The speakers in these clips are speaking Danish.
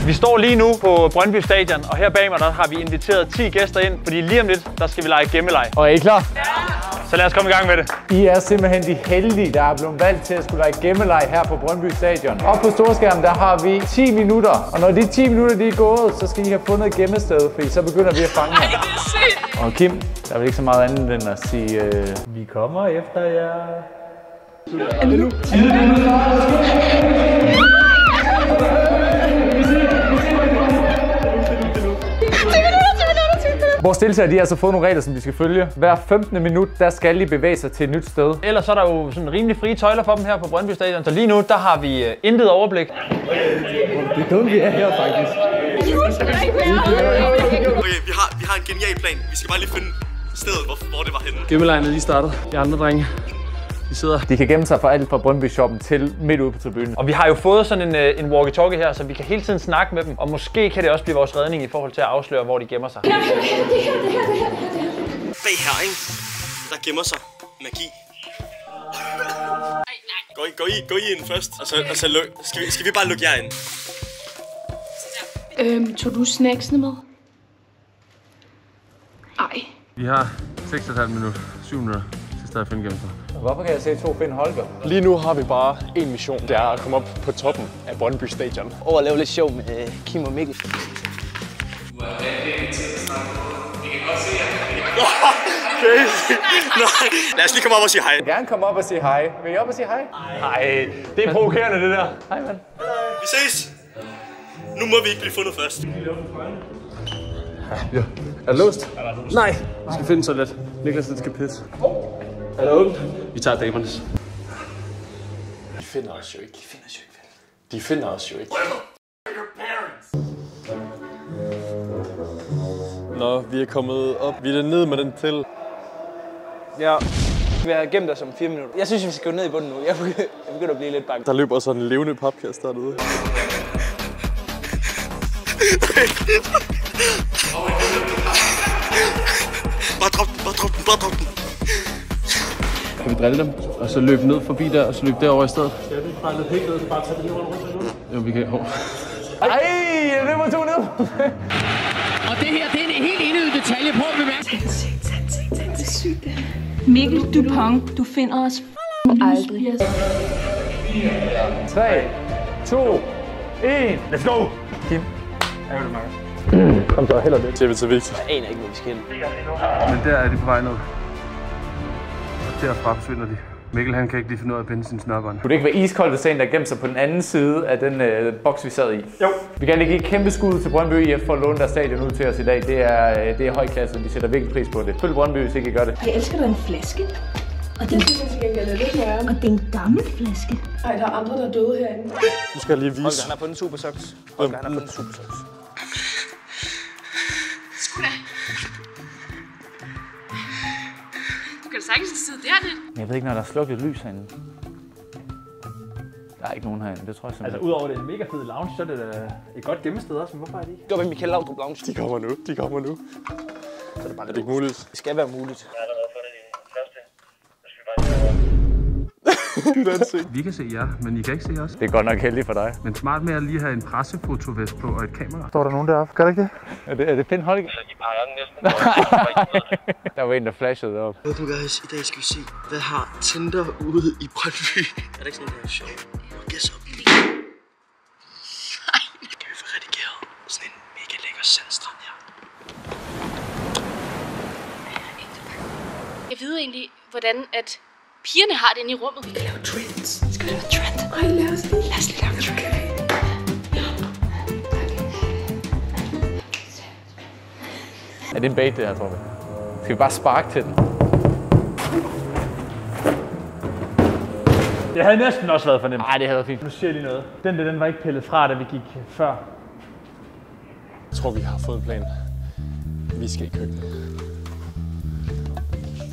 Vi står lige nu på Brøndby Stadion, og her bag mig der har vi inviteret 10 gæster ind, fordi lige om lidt, der skal vi lege gemmeleg. Og er I klar? Ja! Så lad os komme i gang med det. I er simpelthen de heldige, der er blevet valgt til at skulle lege gemmeleg her på Brøndby Stadion. Og på storskærmen, der har vi 10 minutter. Og når de 10 minutter de er gået, så skal I have fundet et gemmested, fordi så begynder vi at fange jer. Og Kim, der er vel ikke så meget andet end at sige, vi kommer efter jer. Vores deltagere de har altså fået nogle regler, som de skal følge. Hver 15. minut, der skal de bevæge sig til et nyt sted. Ellers så er der jo sådan rimelig frie tøjler for dem her på Brøndby Stadion. Så lige nu, der har vi intet overblik. Det er dumt, vi er her faktisk. Okay, vi har en genial plan. Vi skal bare lige finde stedet, hvor det var henne. Gemmelegene er lige startet. De andre drenge, de sidder. De kan gemme sig fra alt fra Brøndby-shoppen til midt ude på tribunen. Og vi har jo fået sådan en walkie-talkie her, så vi kan hele tiden snakke med dem. Og måske kan det også blive vores redning i forhold til at afsløre, hvor de gemmer sig. Bag her, ikke? Der gemmer sig magi. Gå I ind først, og så skal vi bare lukke jer ind. Tog du snacksene med? Ej. Vi har 6,5 minutter, 7 minutter til stadig at finde gennem sig. Hvorfor kan jeg se to finde Holger? Lige nu har vi bare én mission. Det er at komme op på toppen af Brøndby Stadion. Og at lave lidt show med Kim og Mikkel. Lad os lige komme op og sige hej. Gerne komme op og sige hej. Vil I op og sige hej? Nej, det er provokerende det der. Hej, mand. Vi ses. Nu må vi ikke blive fundet først. Ja. Er det låst? Nej. Vi skal finde så let. Niklas skal pisse. Er det åbent? Vi tager damernes. De finder os jo ikke. De finder os jo ikke. Nå, vi er kommet op. Vi er ned med den til. Ja. Vi har gemt os om 4 minutter. Jeg synes, vi skal gå ned i bunden nu. Jeg begynder at blive lidt bange. Der løber sådan en levende papkasse derude. Bare drop den. Kan vi drille dem? Og så løbe ned forbi der, og så løbe derover i stedet. Ja, det er bare lidt helt ned. Bare tage det lige rundt. Jo, vi kan. Ej, jeg løber to ned. Og det her, det er en helt enøget detalje på, bemærk. Det er sygt. Mikkel Dupont, du finder os aldrig. 3, 2, 1. Let's go! Kim. Kom så, held og lykke. Det er vigtigt. Jeg aner ikke, hvor vi skal hen. Men der er de på vej ned. Og derfra forsvinder de. Mikkel han kan ikke lige finde ud af at binde sin snørbånd. Kunne det ikke være iskoldt at se en, der gemte sig på den anden side af den boks, vi sad i? Jo. Vi kan lige give et kæmpe skud til Brøndby IF for at låne deres stadion ud til os i dag. Det er høj klasse, og vi sætter virkelig pris på det. Følg Brøndby, hvis ikke I gør det. Jeg elsker dig en flaske. Og den synes jeg til gengæld er lidt nøjere. Og det er en gammel flaske. Ej, der er andre, der er døde herinde. Du skal lige vise. Holger, han har fundet super socks. Holger, han har fundet super socks. Sgu da. Du kan da sagtens sidde dernede. Jeg ved ikke, når der er slukket lys herinde. Der er ikke nogen herinde, det tror jeg simpelthen. Altså udover det er en mega fed lounge, så er det et godt gemmested også, men hvorfor er det ikke? Det var ved Michael Laudrup Lounge. De kommer nu. Så er det bare Er det ikke muligt? Det skal være muligt. Vi kan se jer, men I kan ikke se os. Det er godt nok heldigt for dig. Men smart med at lige have en pressefotovest på og et kamera. Står der nogen deroppe? Gør det ikke det? Er det Finn Holger? Der var en, der flashede deroppe. Welcome guys, i dag skal vi se, hvad har Tinder ude i Brøndby? Er det ikke sådan her show? Guess up. Kan vi få redigeret sådan en mega lækker sandstrand her? Jeg ved egentlig, hvordan at pigerne har det inde i rummet. Vi kan lave trends. Skal vi lave trend? Ej, lad os lige lave trend. Er det en bait, det her, tror jeg? Skal vi bare sparke til den? Det havde næsten også været for nemt. Nej, det havde været fint. Nu siger jeg lige noget. Den var ikke pillet fra, da vi gik før. Jeg tror, vi har fået en plan. Vi skal i køkkenet.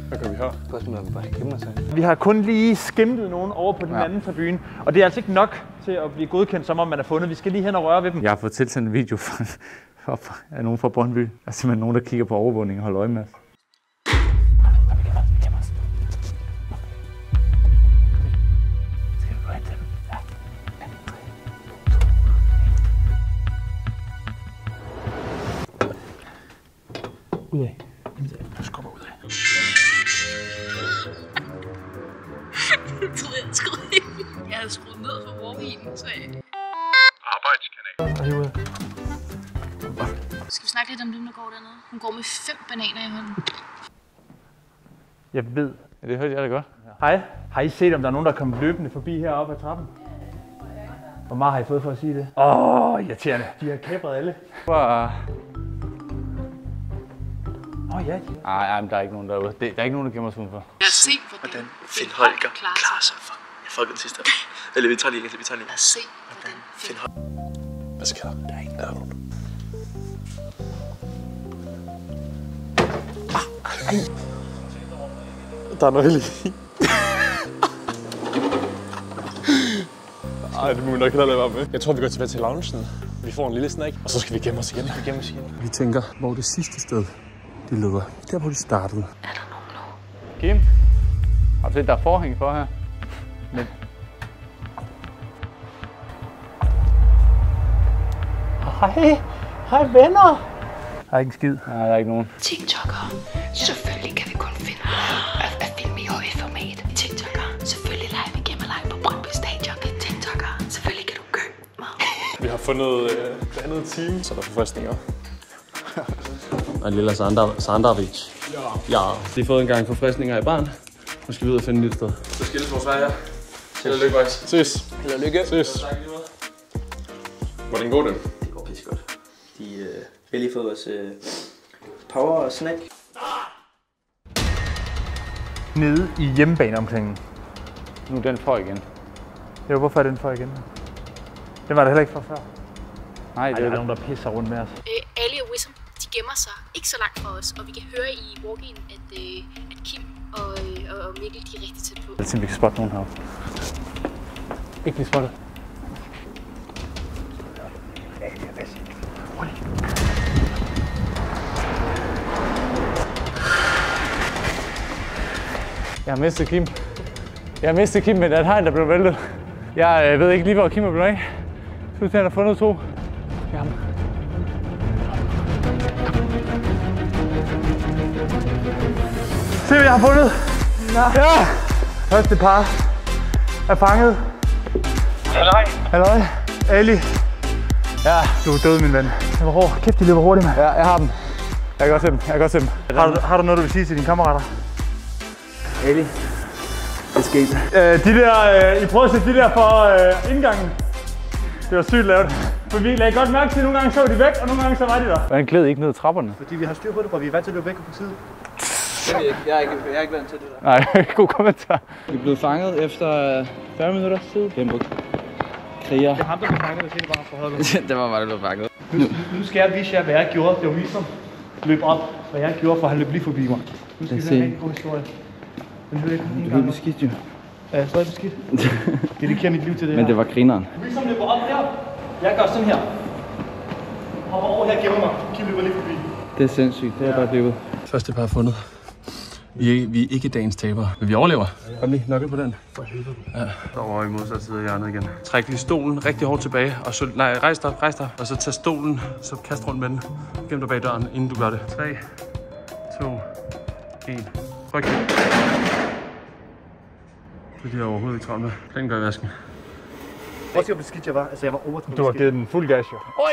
Hvad gør vi her? Spørgsmålet er, vi bare gemmer sig. Vi har kun lige skimtet nogen over på den anden tribune, og det er altså ikke nok til at blive godkendt, som om man er fundet. Vi skal lige hen og røre ved dem. Jeg har fået tilsendt en video af nogen fra Brøndby. Der er simpelthen nogen, der kigger på overvågning og holder øje med os. Ud af. Jeg skubber ud af. Jeg troede, jeg havde skruet ind. Jeg havde skruet ned for walk-in, så Arbejdskanal. Skal vi snakke lidt om dem, der går dernede? Hun går med 5 bananer i hånden. Jeg ved. Ja, det hørte jeg da godt. Hej. Har I set, om der er nogen, der er kommet løbende forbi heroppe ad trappen? Hvor meget har I fået for at sige det? Irriterende. De har kapret alle. Ja. Nej, men der er ikke nogen derude. Der er ikke nogen, der gemmer sig udenfor. Lad os se, hvordan Finn Holger klarer sig. Jeg fucker den sidste. Eller vi tager lige igen. Lad os se, hvordan Finn Holger. Hvad sker der? Der er ingen, der er nogen. Der er noget heldigt i. Ej, det må vi nok hellere lade være med. Jeg tror, vi går tilbage til loungen. Vi får en lille snack, og så skal vi gemme os igen. Vi tænker, hvor det sidste sted, det leder. Der, hvor de startede. Er der nogen nu? Kim, har du set, der er forhæng for her? Men... Hej venner. Der er ikke en skid. Nej, der er ikke nogen. TikTok'ere. Selvfølgelig kan vi kun finde at filme i højt format. TikTok'ere. Selvfølgelig live i Gemmerleje på Brøndby Stadion. TikTok'ere. Selvfølgelig kan du købe mad. Vi har fundet blandet team, så der er forfriskninger. Og en lille Sandavic. Ja. De har fået en gang forfriskninger i barn. Nu skal vi ud og finde et nyt sted. Så skilles vores vej her. Held og lykke, boys. Ses. Held og lykke. Ses. Hvordan går det? Det går pisse godt. Vi har lige fået vores power og snack. Nede i hjemmebaneomklædningen. Nu er den for igen. Jo, hvorfor er den for igen? Den var der heller ikke for før. Nej, det er nogen, der pisser rundt med os. Ali og Wissam, de gemmer sig ikke så langt fra os, og vi kan høre i walk-in, at Kim og Mikkel, de er rigtig tæt på. Jeg tænker, vi kan spotte nogen heroppe. Ikke blive spottet. Jeg har mistet Kim. Men der er et hegn, der blev væltet. Jeg ved ikke lige, hvor Kim er blevet af. Så han har fundet 2. Jamen. Se, hvad jeg har fundet. Ja. Første par er fanget. Halløj. Ali. Ja. Du er død, min ven. Det var hårdt. Kæft, de løber hurtigt, mand. Ja, jeg har dem. Jeg kan godt se dem. Har du noget, du vil sige til dine kammerater? Ali. Escape. I prøver at sætte de der for indgangen. Det var sygt lavet. For vi lagde godt mærke til, at nogle gange så var de væk, og nogle gange så var de der. Hvordan gled I ikke ned ad trapperne? Fordi vi har styr på det, og vi er vant til at løbe væk på side. Jeg er ikke vant til det der. Nej, god kommentar. Vi er blevet fanget efter 40 minutter tid. Kæmpe kriger. Det er ham, der blev fanget, hvis ikke bare forholdet. Det var mig, der blev fanget. Nu skal jeg vise jer, hvad jeg gjorde. Det var Wissam løb op, hvad jeg gjorde, for han løb lige forbi mig. Nu skal vi høre en god historie. Den hører ikke en gang. Du er beskidt jo. Er jeg stadig beskidt? Dedikerer mit liv til det her. Men det var grineren. Wissam løber op her. Jeg gør sådan her. Hopper over her, gemmer mig. Kim løber lige forbi. Det er sindssygt. Det er bare blevet. Første par er fundet. Vi er ikke dagens tabere, men vi overlever. Kom lige, nøgle på den. For helvede. Ja. Over i modsat side af hjørnet igen. Træk lige stolen rigtig hårdt tilbage, og så, rejs dig, og så tag stolen, så kast rundt med den. Gem dig bag døren, inden du gør det. 3, 2, 1. Ryk. Det er de overhovedet ikke travlt med. Den gør i vasken. Prøv at se, hvor beskidt jeg var. Altså, jeg var overtroet. Du har givet den fuld gas, jo. Oj!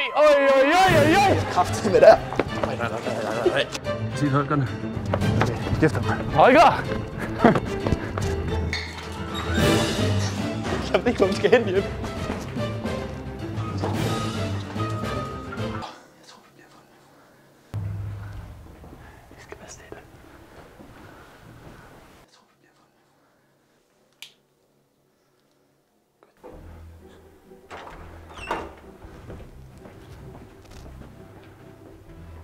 Kraftigt med der. Nej. Sig Holgerne. Gæster. Holger! Jeg ved ikke, hvor vi skal hen hjem.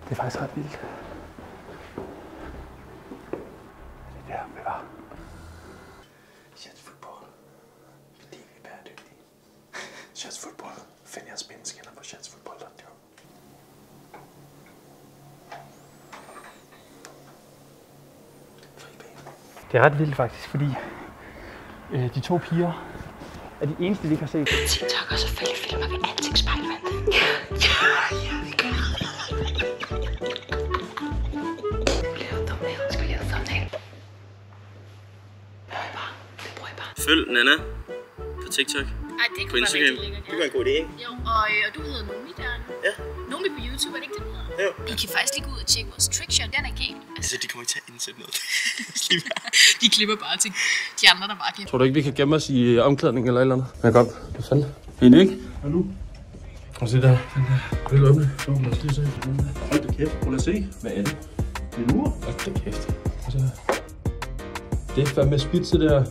Det er faktisk ret vildt. Det er der, vi var. Chatsfodbold. Fordi vi er bæredygtige. Chatsfodbold. Find jeres spændskinner på chatsfodbold.com. Det er ret vildt faktisk, fordi de 2 piger er de eneste, vi ikke har set. TikTok'ere, selvfølgelig filmer vi ansigtsspejl, mand. Ja, vi gør. Følg Nana på TikTok. Ej, det kunne være rigtig lækkert. Det var en god idé, ikke? Jo, og du hedder Nomi der. Ja. Nomi på YouTube, er det ikke det, du hedder? Jo. I kan faktisk lige gå ud og tjekke vores trickshot. Den er galt. Altså, de kommer ikke til at indsætte noget. De klipper bare til de andre, der bare klipper. Tror du ikke, vi kan gemme os i omklædning eller et eller andet? Ja, godt. Hvad fanden? Fint, ikke? Hallo? Prøv at se der. Kan du åbne? Lad os lige se. Hold da kæft. Prøv at se. Hvad er det? Det er nu. Hold da kæft. Det er fandme spidt til det her.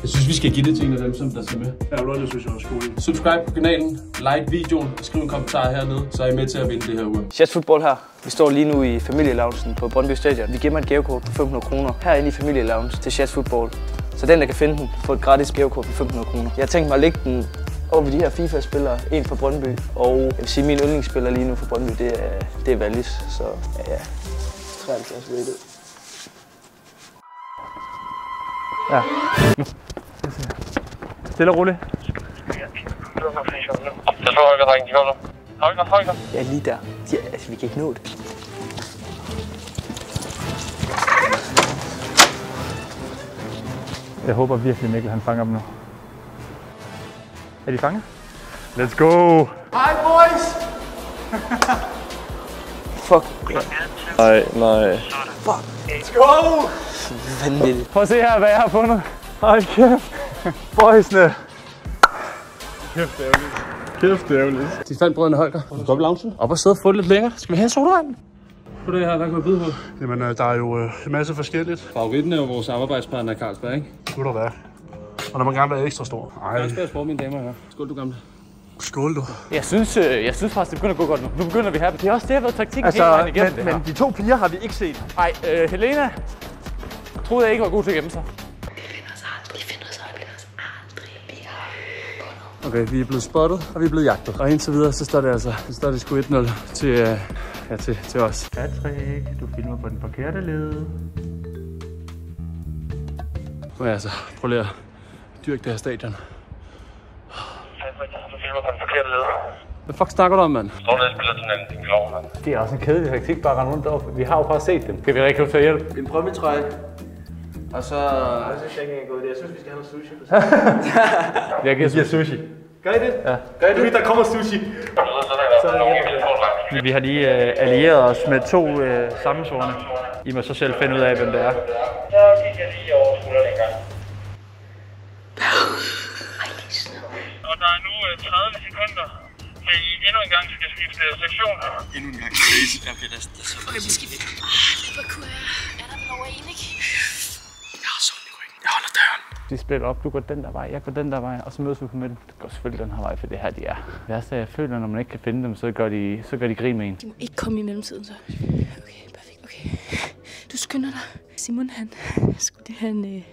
Jeg synes, vi skal give det til en af dem, som der ser med. Ja, det synes jeg også god. Subscribe på kanalen, like videoen, skriv en kommentar hernede, så er I med til at vinde det her uge. Jazz Football her. Vi står lige nu i familieloungen på Brøndby Stadion. Vi gemmer et gavekort på 500 kroner herinde i familieloungen til Jazz Football. Så den, der kan finde den, får et gratis gavekort på 500 kroner. Jeg har tænkt mig at lægge den over de her FIFA-spillere, en fra Brøndby, og jeg vil sige, min yndlingsspiller lige nu fra Brøndby, det er Wallis, så ja, 73 rated. Ja. Stille og roligt. Ja, lige der. Altså, vi kan ikke nå det. Jeg håber virkelig, Mikkel han fanger dem nu. Er de fanget? Let's go! Hej, boys! Fuck. Nej. Fuck. Let's go! Vanvittigt. Prøv at se her, hvad jeg har fundet. Hold kæft. Boysene. Kæft, det er ærgerligt. Kæft, det er ærgerligt. De fandt brødrene Holger. Gå op i loungen. Op og sidde og få det lidt længere. Skal vi have en sodavand? På det her, hvad kan vi byde på? Jamen, der er jo en masse forskelligt. Favoritten er jo vores samarbejdspartner Carlsberg, ikke? Skulle der være. Og der må gerne være ekstra stor. Carlsberg sport, mine damer og herrer. Skål, du gamle. Skål, du. Jeg synes faktisk, det begynder at gå godt nu. Nu begynder vi her. Det er også det, har været taktikken hele Altså, vejen igennem det her. men de to piger har vi ikke set. Ej, Helena troede jeg ikke var god til at gemme sig. Okay, vi er blevet spottet, og vi er blevet jagtet. Og indtil videre, så står det altså sgu 1-0 til os. Patrick, du filmer på den forkerte led. Nu er jeg altså prøv lige at dyrke det her stadion. Patrick, du filmer på den forkerte led. Hvad fuck snakker du om, mand? Står der og spiller sådan en din lov, mand. Det er også en kedelig taktik, bare rende rundt deroppe. Vi har jo bare set dem. Skal vi rekruttere hjælp? En Brøndby-trøje. Og så... Jeg synes ikke, jeg er god idé. Jeg synes, vi skal have noget sushi. Jeg giver sushi. Gør I det? Ja. Gør I det? Der kommer sushi. Vi har lige allieret os med to sammensvorne. I må så selv finde ud af, hvem det er. Så gik jeg lige over skulderen en gang. Og der er nu 30 sekunder, til I endnu en gang skal skifte sektion. Endnu en gang crazy. Okay, det er så Okay, vi skal videre. Liverpool er der vel over en, ikke? Jeg har sådan i ryggen. Jeg holder døren. De splitter op, du går den der vej, jeg går den der vej, og så mødes vi på midten. Du går selvfølgelig den her vej, for det her de er. Værst er, jeg føler, når man ikke kan finde dem, så gør de grin med en. De må ikke komme i mellemtiden, så. Okay, perfekt. Okay. Du skynder dig. Simon, han skulle det have en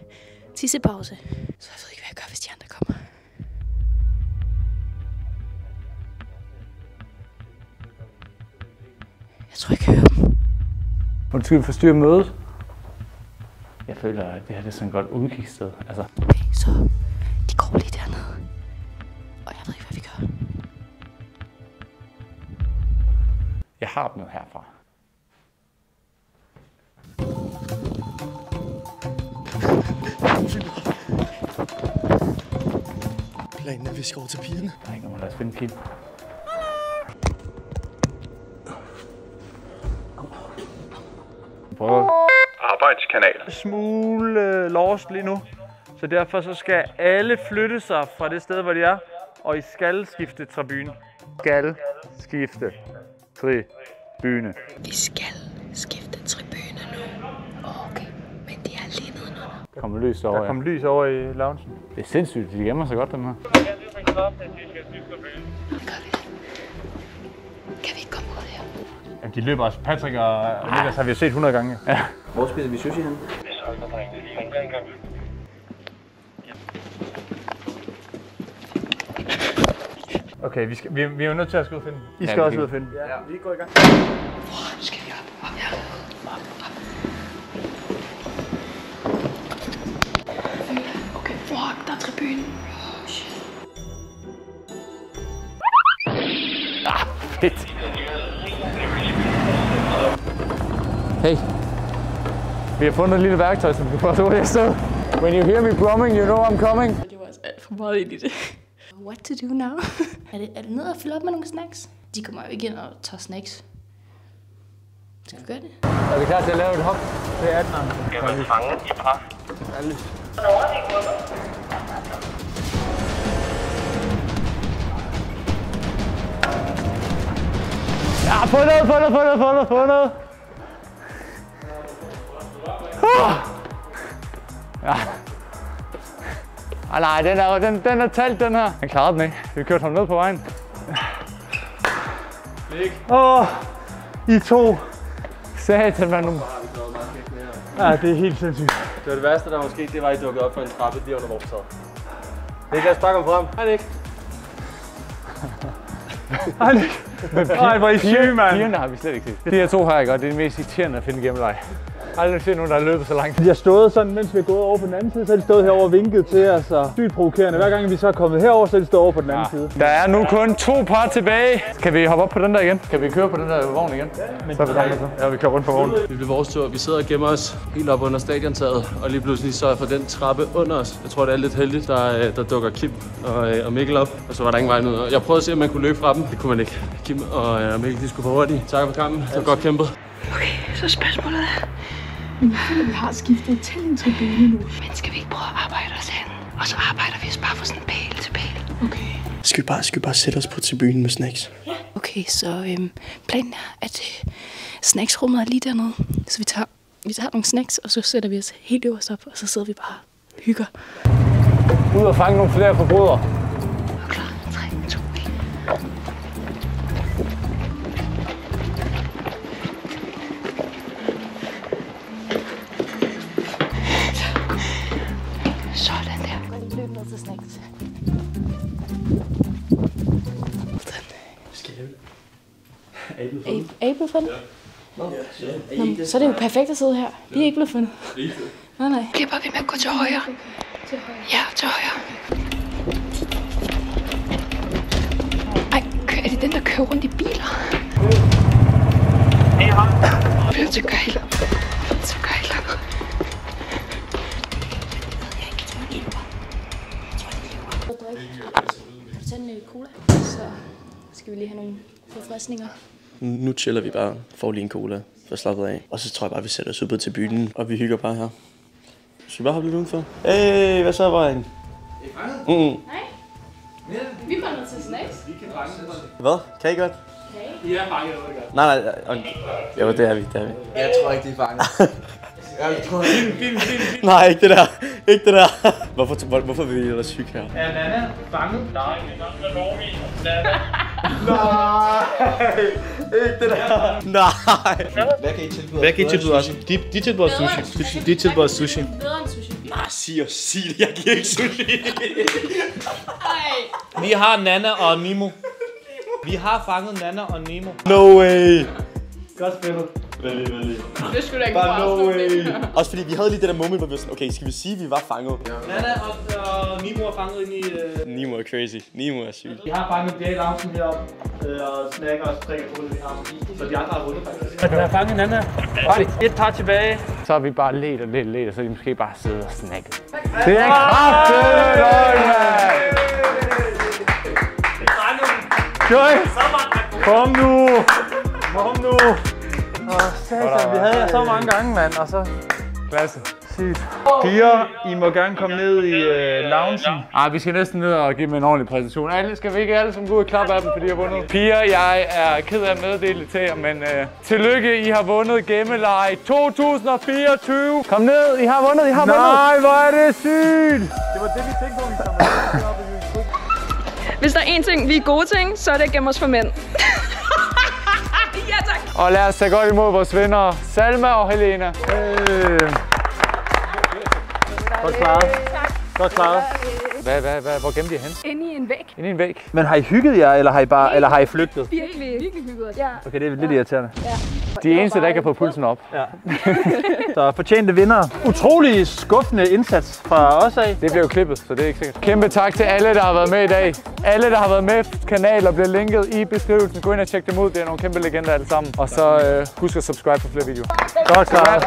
tissepause. Så jeg ved ikke, hvad jeg gør, hvis de andre kommer. Jeg tror, jeg kan høre dem. Undskyld, forstyrre mødet. Jeg føler, at det her er sådan et godt udkigssted. Altså. Okay, så de går lige dernede. Og jeg ved ikke, hvad vi gør. Jeg har dem noget herfra. Planen er, at vi skal over til pigerne. Nej, nu må lad os finde Kim. Arbejdskanal. Smule lost lige nu. Så derfor så skal alle flytte sig fra det sted, hvor de er. Og I skal skifte tribune. Skal skifte tribune. Vi skal skifte tribune nu. Okay, men de er lige nedenunder. Der kommer lys over, Der kommer lys over i loungen. Det er sindssygt, de gemmer så godt, dem her. Kan vi ikke komme ud her? Jamen, de løber også. Patrick og Niklas har vi set 100 gange. Ja. Hvor spiser vi sushi henne? Okay, vi er jo nødt til at skulle finde. I skal også ud og finde. Ja, vi går i gang. Hvor skal vi op? Ja. Okay, fuck, der er tribunen. Oh, shit. Fedt. Hey. Vi har fundet et lille værktøj, som vi kan prøve at stå. When you hear me brumming, you know I'm coming. Det var altså alt for meget ind i det. What to do now? er det ned og fylde op med nogle snacks? De kommer jo ikke ind og tager snacks. Skal vi gøre det? Er vi klar til at lave et hop til 18'eren? Skal man fange i pres? Alle. Ja, få noget. Ja. Nej, den er talt, den her. Han klarede den ikke. Vi kørte ham ned på vejen. I to. Satan, mand. Ja, det er helt sindssygt. Det var det værste, der var sket, det var, at I dukkede op for en trappe lige under vores tag. Nick, lad os bakke om frem. Hej, Nick. Hej, Nick. Ej, hvor er I syge, mand. Pigerne har vi slet ikke set. De her to her, ikke? Og det er det mest irriterende at finde Gemmeleg. Aldrig set nogen, der har løbet så langt. De har stået sådan, mens vi er gået over på den anden side, så har de stået herover og vinket til os. Og sygt provokerende. Hver gang vi så er kommet herover, så er de stået over på den anden side. Der er nu kun 2 par tilbage. Kan vi hoppe op på den der igen? Kan vi køre på den der vogn igen? Men så er vi der så. Ja, vi kører rundt på vognen. Det bliver vores tur. Vi sidder og gemmer os helt op under stadiontaget, og lige pludselig så for den trappe under os. Jeg tror, det er lidt heldigt, der dukker Kim og Mikkel op, og så var der ingen vej ned. Jeg prøvede at se, om man kunne løbe fra dem. Det kunne man ikke. Kim og Mikkel, de skulle for hurtigt. Tak for kampen. Det var godt kæmpet. Okay, så spørgsmålet er... Vi har skiftet til en tribune nu. Men skal vi ikke prøve at arbejde os hen? Og så arbejder vi os bare fra sådan pæl til pæl. Okay. Skal vi bare sætte os på tribunen med snacks? Ja. Okay, så planen er, at snacksrummet er lige dernede. Så vi tager nogle snacks, og så sætter vi os helt øverst op, og så sidder vi bare og hygger. Ud og fange nogle flere forbrydere. Klar, 3, 2, 1. Sådan der. Godt løb ned til snacks. Er I blevet fundet? Ja. Så er det jo perfekt at sidde her. Vi er ikke blevet fundet. Nej. Klipper vi med at gå til højre? Ja, til højre. Ej, er det den, der kører rundt i biler? Bliver til gejl. Så gejl. Tag en cola, så skal vi lige have nogle forfriskninger. Nu chiller vi bare, får lige en cola for slappet af. Og så tror jeg bare, vi sætter os ud på tribunen, og vi hygger bare her. Skal vi bare hoppe lidt udenfor? Hey, hvad så, Brian? Nej. Vi er bare nødt til snacks. Hvad? Kan I godt? I er fanget, eller hvad? Nej. Jo, det er vi. Jeg tror ikke, de er fanget. Nej, ikke det der. Hvorfor vil vi ellers hygge her? Er Nana fanget? Nej, det er lovligt. Nana. Nej, ikke det der. Nej. Hvad kan I tilbyde os? De tilbyder os sushi. De tilbyder os sushi. Bedre end sushi. Nej, sig det. Jeg giver ikke sushi. Vi har Nana og Nemo. Vi har fanget Nana og Nemo. No way. Godt spillet. Vældig. Det skulle da ikke bare no way. Også fordi vi havde lige det der moment, hvor vi var sådan, okay, skal vi sige, at vi var fanget? Ja. Nana og Nemo er fanget ind i... Nemo er crazy. Nemo er syg. Vi har fanget Jay Larsen heroppe, og snakker og strikker på det, vi har. Så de andre har vundet faktisk. Vi har fanget Nana. Et par tilbage. Så har vi bare let, og så er de måske bare siddet og snakket. Det er kraftigt, løgn, mand! Joy! Kom nu! Satan, vi havde jer så mange gange, mand, og så... Klasse. Sygt. Piger, I må gerne komme ned i loungen. Vi skal næsten ned og give dem en ordentlig præsentation. Skal vi ikke alle som gå ud og klappe af dem, fordi I har vundet? Piger, jeg er ked af at meddele til jer, men tillykke, I har vundet Gemmeleg 2024. Kom ned, I har vundet, Nej, hvor er det sygt! Det var det, vi tænkte på, vi kom med. Hvis der er én ting, vi er gode til, så er det at gemme os for mænd. Ja, tak. Og lad os tage godt imod vores venner, Salma og Helena. Godt klaret. Hvor gemte I hen? Inde i en væg. Inde i en væg. Men har I hygget jer, eller har I flygtet? Virkelig hygget os. Ja. Okay, det er lidt irriterende. Ja. De eneste, der ikke har fået pulsen op. Ja. Så fortjente vinder. Utrolig skuffende indsats fra os af. Det bliver jo klippet, så det er ikke sikkert. Kæmpe tak til alle, der har været med i dag. Alle, der har været med, kanaler bliver linket i beskrivelsen. Gå ind og tjek dem ud. Det er nogle kæmpe legender alle sammen. Og så husk at subscribe for flere videoer. Godt klaret.